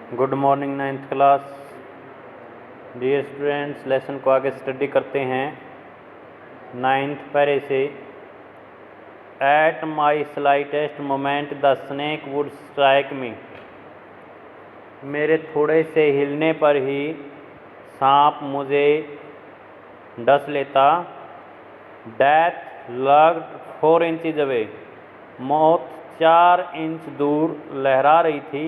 Good morning ninth class. Dear students, lesson को आगे study करते हैं। नाइन्थ पैरे से at my slightest moment the snake would strike me. मेरे थोड़े से हिलने पर ही सांप मुझे डस लेता। Death lurked 4 inches away. मौत 4 इंच दूर लहरा रही थी।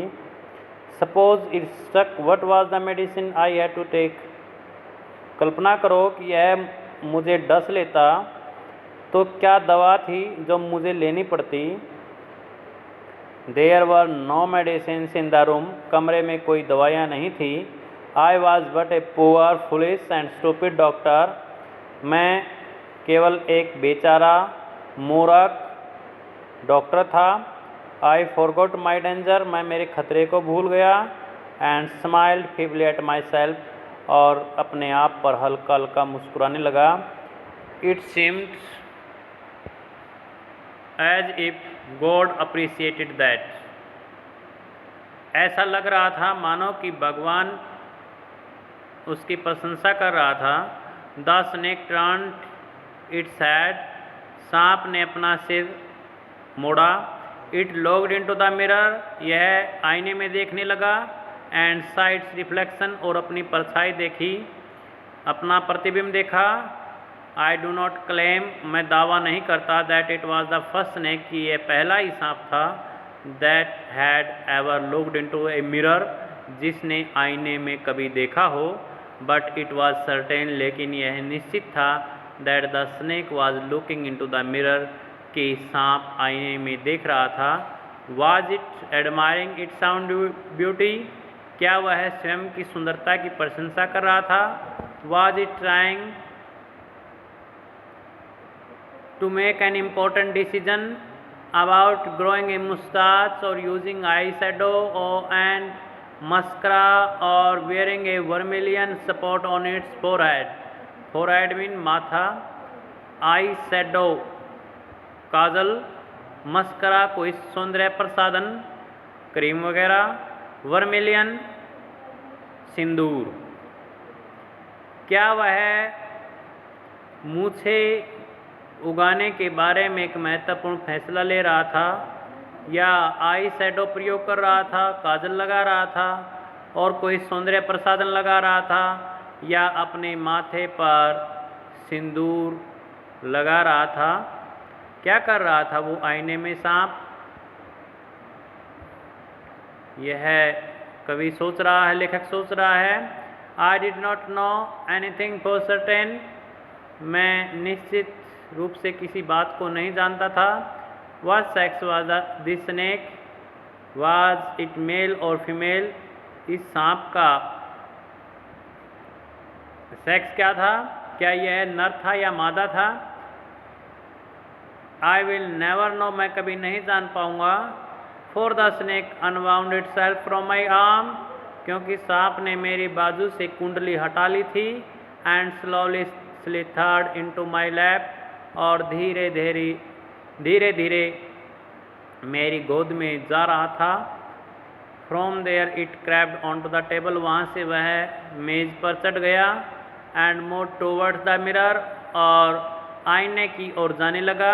Suppose it stuck, what was the medicine I had to take. कल्पना करो कि यह मुझे डस लेता तो क्या दवा थी जो मुझे लेनी पड़ती। There were no medicine in the room. कमरे में कोई दवाइयाँ नहीं थी। I was but a poor foolish and stupid doctor. मैं केवल एक बेचारा मूर्ख डॉक्टर था। I forgot my danger. मैं मेरे खतरे को भूल गया। And smiled feebly at myself, और अपने आप पर हल्का हल्का मुस्कुराने लगा। It seemed as if God appreciated that. ऐसा लग रहा था मानो कि भगवान उसकी प्रशंसा कर रहा था। The snake turned its head. सांप ने अपना सिर मोड़ा। It locked into the mirror. यह आईने में देखने लगा। एंड सा इट्स रिफ्लेक्शन, और अपनी परछाई देखी, अपना प्रतिबिंब देखा। आई डू नॉट क्लेम, मैं दावा नहीं करता, that it was the first snake, कि यह पहला ही सांप था, that had ever looked into a mirror, जिसने आईने में कभी देखा हो। बट इट वॉज सर्टेन, लेकिन यह निश्चित था, that the snake was looking into the mirror, कि सांप आईने में देख रहा था। Was it admiring it's sound beauty. क्या वह स्वयं की सुंदरता की प्रशंसा कर रहा था। Was it trying to make an important decision about growing a moustache और using eye shadow and mascara और wearing a vermilion spot on its forehead. Forehead mean माथा, आई शैडो काजल, मस्करा कोई सौंदर्य प्रसाधन क्रीम वगैरह, वर्मिलियन सिंदूर। क्या वह मूछे उगाने के बारे में एक महत्वपूर्ण फैसला ले रहा था, या आई शैडो प्रयोग कर रहा था, काजल लगा रहा था और कोई सौंदर्य प्रसाधन लगा रहा था, या अपने माथे पर सिंदूर लगा रहा था। क्या कर रहा था वो आईने में सांप। यह कवि सोच रहा है, लेखक सोच रहा है। I did not know anything for certain. मैं निश्चित रूप से किसी बात को नहीं जानता था। Was sex was this snake, was it male और फीमेल। इस सांप का सेक्स क्या था, क्या यह नर था या मादा था। आई विल नेवर नो, मैं कभी नहीं जान पाऊंगा। For the snake unwound it self from my arm, क्योंकि सांप ने मेरी बाजू से कुंडली हटा ली थी। And slowly slithered into my lap, और धीरे धीरे मेरी गोद में जा रहा था। From there it crawled on to the table, वहाँ से वह मेज पर चढ़ गया। And move towards the mirror, और आईने की ओर जाने लगा।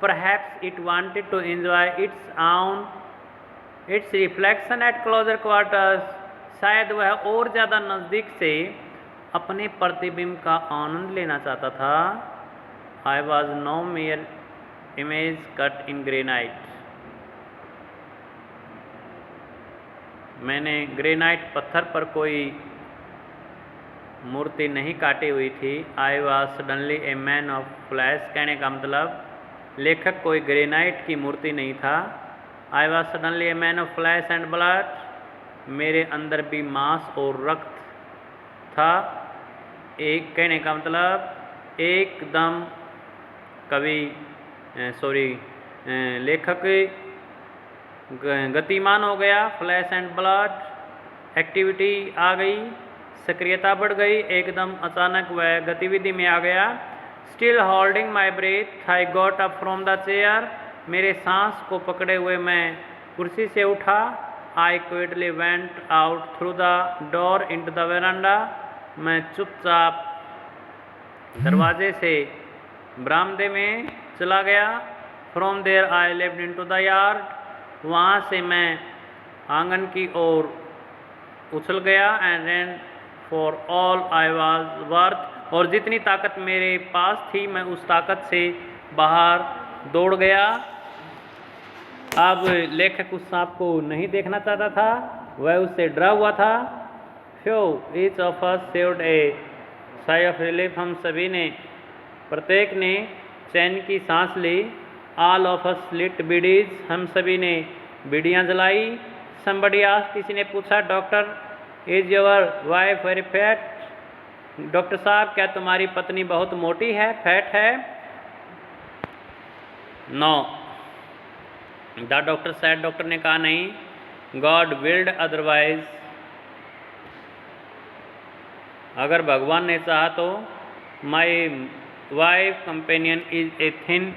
Perhaps it wanted to enjoy its reflection at closer quarters. शायद वह और ज़्यादा नज़दीक से अपने प्रतिबिंब का आनंद लेना चाहता था। I was no mere image cut in granite. मैंने ग्रेनाइट पत्थर पर कोई मूर्ति नहीं काटी हुई थी। I was suddenly a man of flesh. कहने का मतलब लेखक कोई ग्रेनाइट की मूर्ति नहीं था। I was suddenly a man of flash and blood. मेरे अंदर भी मांस और रक्त था। एक कहने का मतलब एकदम लेखक गतिमान हो गया। फ्लैश एंड ब्लड, एक्टिविटी आ गई, सक्रियता बढ़ गई, एकदम अचानक वह गतिविधि में आ गया। Still holding my breath I got up from the chair. मेरे सांस को पकड़े हुए मैं कुर्सी से उठा। I quietly went out through the door into the veranda. मैं चुपचाप दरवाजे से बरामदे में चला गया. From there I leapt into the yard. वहाँ से मैं आंगन की ओर उछल गया. And ran for all I was worth. और जितनी ताकत मेरे पास थी मैं उस ताकत से बाहर दौड़ गया. अब लेखक उस सांप को नहीं देखना चाहता था, वह उससे डरा हुआ था. Phew each of us heaved a sigh of relief. हम सभी ने, प्रत्येक ने चैन की सांस ली. All of us lit bidis. हम सभी ने बीड़ियाँ जलाई. Somebody asked. किसी ने पूछा, doctor is your wife very fat. Doctor साहब, क्या तुम्हारी पत्नी बहुत मोटी है, फैट है? No. The doctor said. Doctor ने कहा नहीं. God willed otherwise. अगर भगवान ने चाहा तो. My wife companion is a thin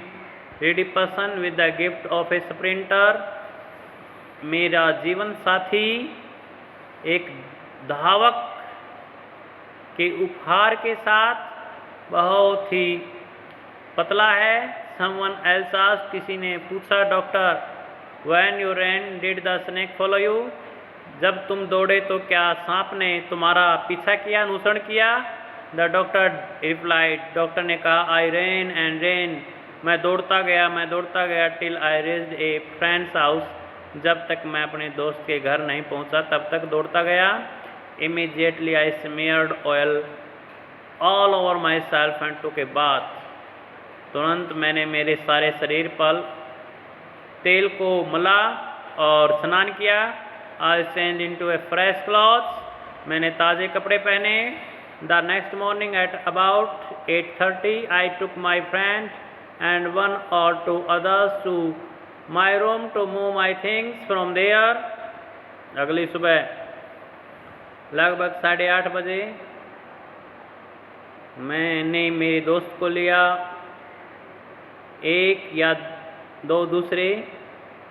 ready person with the gift of A sprinter. मेरा जीवन साथी एक धावक के उपहार के साथ बहुत ही पतला है. Someone else asked. किसी ने पूछा, doctor When you ran, did the snake follow you? जब तुम दौड़े तो क्या सांप ने तुम्हारा पीछा किया, अनुसरण किया? The doctor replied. डॉक्टर ने कहा, I ran and ran. मैं दौड़ता गया till I reached a friend's house. जब तक मैं अपने दोस्त के घर नहीं पहुंचा तब तक दौड़ता गया. Immediately I smeared oil all over myself and took a bath. तुरंत मैंने मेरे सारे शरीर पर तेल को मला और स्नान किया. I changed into a fresh clothes. मैंने ताज़े कपड़े पहने. The next morning at about 8:30 I took my friend and one or two others to my room to move my things from there. अगली सुबह लगभग 8:30 बजे मैंने मेरे दोस्त को लिया, एक या दो दूसरे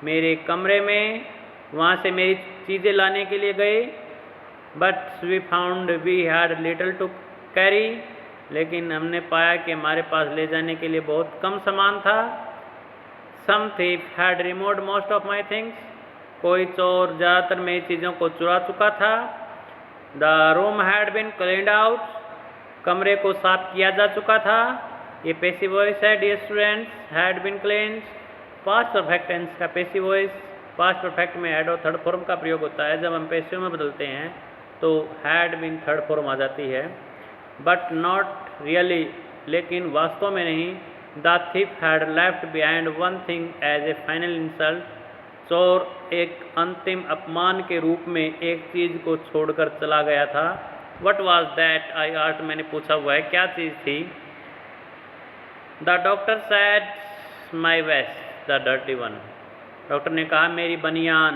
मेरे कमरे में. वहाँ से मेरी चीज़ें लाने के लिए गए. But we found we had little to carry. लेकिन हमने पाया कि हमारे पास ले जाने के लिए बहुत कम सामान था. Some thief had removed most of my things. कोई चोर ज़्यादातर मेरी चीज़ों को चुरा चुका था. The room had been cleaned out. कमरे को साफ किया जा चुका था. ये पैसिव वॉइस है. Dear students, had been cleaned. Past perfect tense का पैसिव वॉइस. पास्ट परफेक्ट में हैड और थर्ड फॉर्म का प्रयोग होता है. जब हम पैसिव में बदलते हैं तो हैड बीन थर्ड फॉर्म आ जाती है. But not really. लेकिन वास्तव में नहीं. The thief had left behind one thing as a final insult. चोर एक अंतिम अपमान के रूप में एक चीज़ को छोड़कर चला गया था. What was that? I asked. मैंने पूछा, वह क्या चीज़ थी? The doctor said, my vest the dirty one. Doctor ने कहा, मेरी बनियान,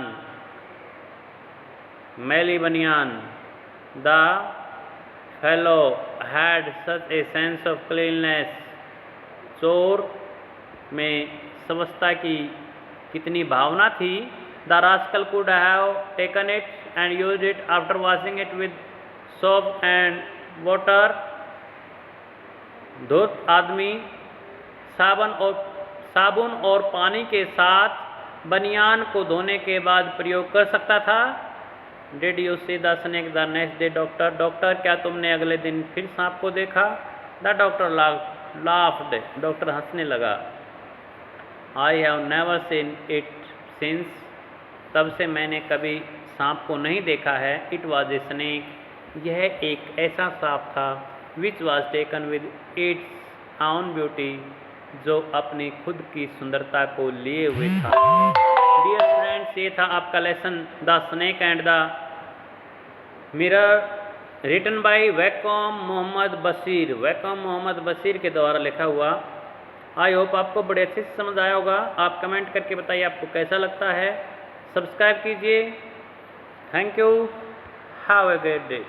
मैली बनियान. The fellow had such a sense of cleanliness. चोर में स्वच्छता की कितनी भावना थी. The rascal could have taken it and used it after washing it with soap and water. धूर्त आदमी साबुन और पानी के साथ बनियान को धोने के बाद प्रयोग कर सकता था. Did you see the snake the next day? Doctor. Doctor, क्या तुमने अगले दिन फिर सांप को देखा? The doctor laughed. डॉक्टर हंसने लगा. I have never seen it since. तब से मैंने कभी सांप को नहीं देखा है. It was a snake. यह एक ऐसा सांप था. Which was taken with its on beauty. जो अपनी खुद की सुंदरता को लिए हुए था. डियर फ्रेंड्स, ये था आपका lesson the snake and the mirror, written by Vaikom Mohammad Basheer. Vaikom Mohammad Basheer के द्वारा लिखा हुआ. आई होप आपको बड़े अच्छे से समझ आया होगा. आप कमेंट करके बताइए आपको कैसा लगता है. सब्सक्राइब कीजिए. Thank you. Have a great day.